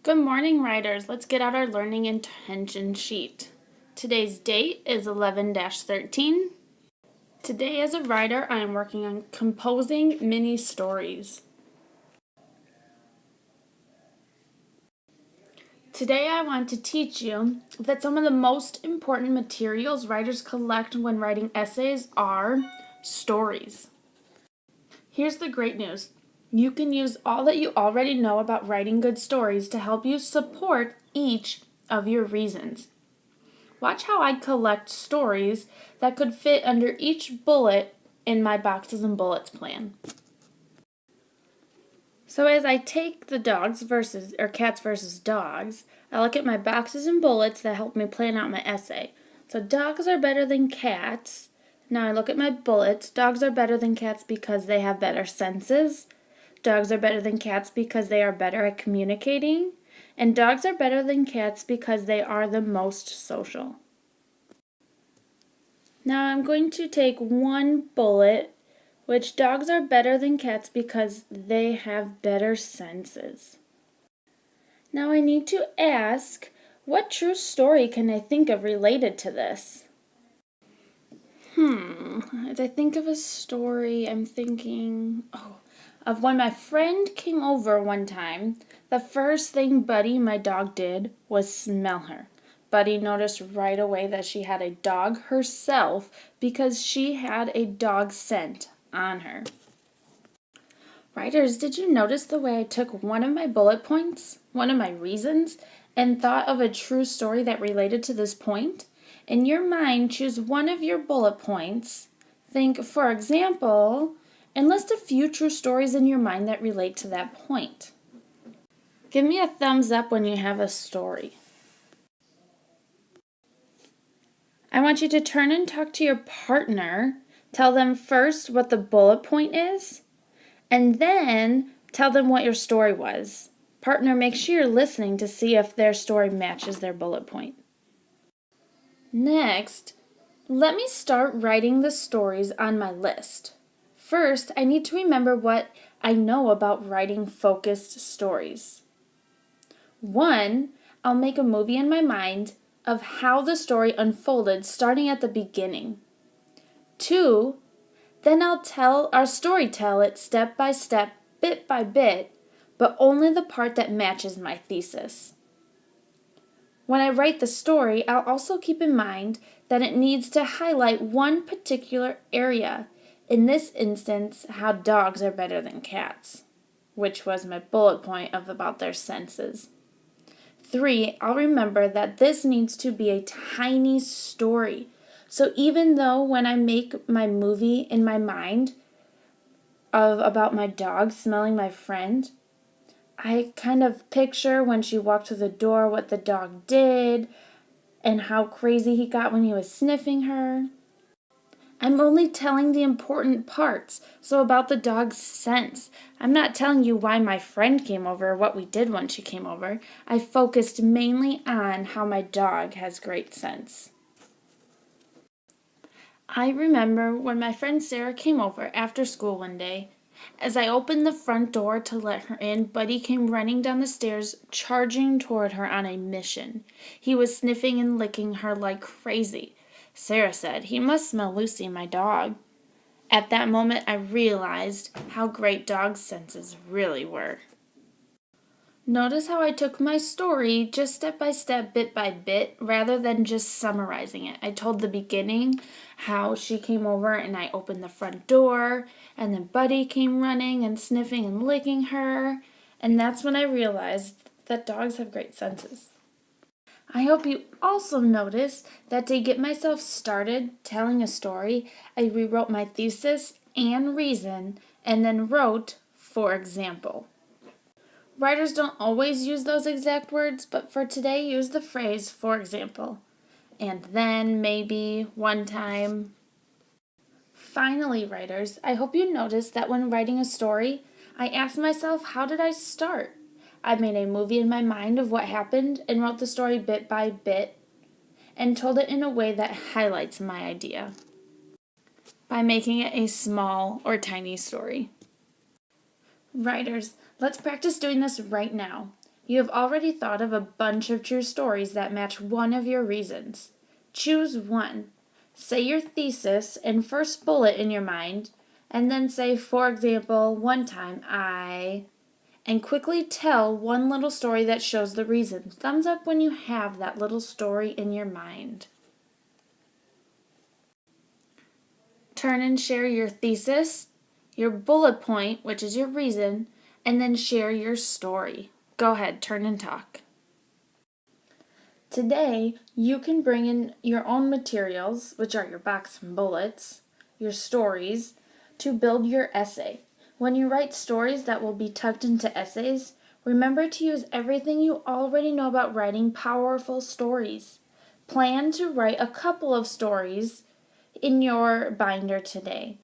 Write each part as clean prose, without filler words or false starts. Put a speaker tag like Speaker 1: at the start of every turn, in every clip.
Speaker 1: Good morning, writers. Let's get out our learning intention sheet. Today's date is 11-13. Today, as a writer, I am working on composing mini stories. Today, I want to teach you that some of the most important materials writers collect when writing essays are stories. Here's the great news. You can use all that you already know about writing good stories to help you support each of your reasons. Watch how I collect stories that could fit under each bullet in my boxes and bullets plan. So as I take the cats versus dogs, I look at my boxes and bullets that help me plan out my essay. So dogs are better than cats. Now I look at my bullets. Dogs are better than cats because they have better senses. Dogs are better than cats because they are better at communicating. And dogs are better than cats because they are the most social. Now I'm going to take one bullet, which dogs are better than cats because they have better senses. Now I need to ask, what true story can I think of related to this? As I think of a story, I'm thinking, of when my friend came over one time. The first thing Buddy, my dog, did was smell her. Buddy noticed right away that she had a dog herself because she had a dog scent on her. Writers, did you notice the way I took one of my bullet points, one of my reasons, and thought of a true story that related to this point? In your mind, choose one of your bullet points. Think, for example, and list a few true stories in your mind that relate to that point. Give me a thumbs up when you have a story. I want you to turn and talk to your partner. Tell them first what the bullet point is, and then tell them what your story was. Partner, make sure you're listening to see if their story matches their bullet point. Next, let me start writing the stories on my list. First, I need to remember what I know about writing focused stories. 1, I'll make a movie in my mind of how the story unfolded starting at the beginning. 2, then I'll tell it step by step, bit by bit, but only the part that matches my thesis. When I write the story, I'll also keep in mind that it needs to highlight one particular area. In this instance, how dogs are better than cats, which was my bullet point of about their senses. 3, I'll remember that this needs to be a tiny story. So even though when I make my movie in my mind about my dog smelling my friend, I kind of picture when she walked through the door what the dog did and how crazy he got when he was sniffing her. I'm only telling the important parts, so about the dog's sense. I'm not telling you why my friend came over or what we did when she came over. I focused mainly on how my dog has great sense. I remember when my friend Sarah came over after school one day. As I opened the front door to let her in, Buddy came running down the stairs, charging toward her on a mission. He was sniffing and licking her like crazy. Sarah said, "He must smell Lucy, my dog." At that moment, I realized how great dog senses really were. Notice how I took my story just step by step, bit by bit, rather than just summarizing it. I told the beginning, how she came over and I opened the front door, and then Buddy came running and sniffing and licking her, and that's when I realized that dogs have great senses. I hope you also noticed that to get myself started telling a story, I rewrote my thesis and reason, and then wrote, for example. Writers don't always use those exact words, but for today, use the phrase, for example, and then, maybe, one time. Finally, writers, I hope you noticed that when writing a story, I asked myself, how did I start? I made a movie in my mind of what happened and wrote the story bit by bit and told it in a way that highlights my idea by making it a small or tiny story. Writers, let's practice doing this right now. You have already thought of a bunch of true stories that match one of your reasons. Choose one. Say your thesis and first bullet in your mind, and then say, for example, one time and quickly tell one little story that shows the reason. Thumbs up when you have that little story in your mind. Turn and share your thesis, your bullet point, which is your reason, and then share your story. Go ahead, turn and talk. Today, you can bring in your own materials, which are your box and bullets, your stories, to build your essay. When you write stories that will be tucked into essays, remember to use everything you already know about writing powerful stories. Plan to write a couple of stories in your binder today.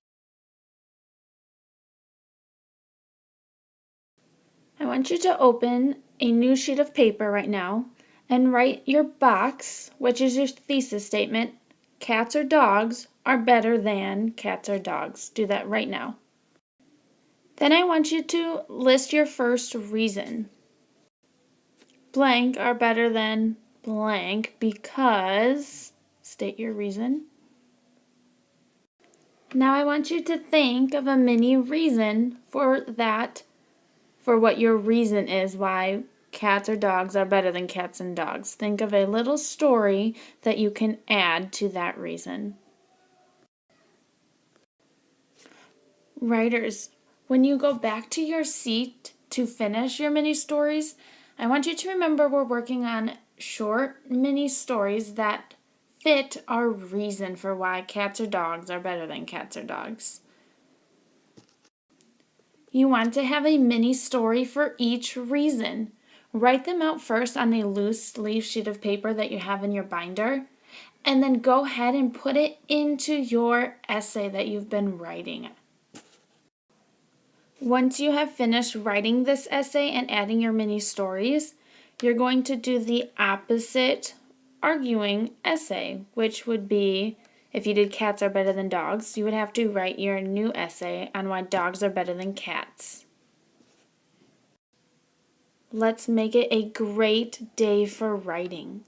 Speaker 1: I want you to open a new sheet of paper right now and write your box, which is your thesis statement. Cats or dogs are better than cats or dogs. Do that right now. Then I want you to list your first reason. Blank are better than blank because, state your reason. Now I want you to think of a mini reason for what your reason is, why cats or dogs are better than cats and dogs. Think of a little story that you can add to that reason. Writers, when you go back to your seat to finish your mini stories, I want you to remember we're working on short mini stories that fit our reason for why cats or dogs are better than cats or dogs. You want to have a mini story for each reason. Write them out first on a loose leaf sheet of paper that you have in your binder, and then go ahead and put it into your essay that you've been writing. Once you have finished writing this essay and adding your mini stories, you're going to do the opposite arguing essay, which would be, if you did cats are better than dogs, you would have to write your new essay on why dogs are better than cats. Let's make it a great day for writing.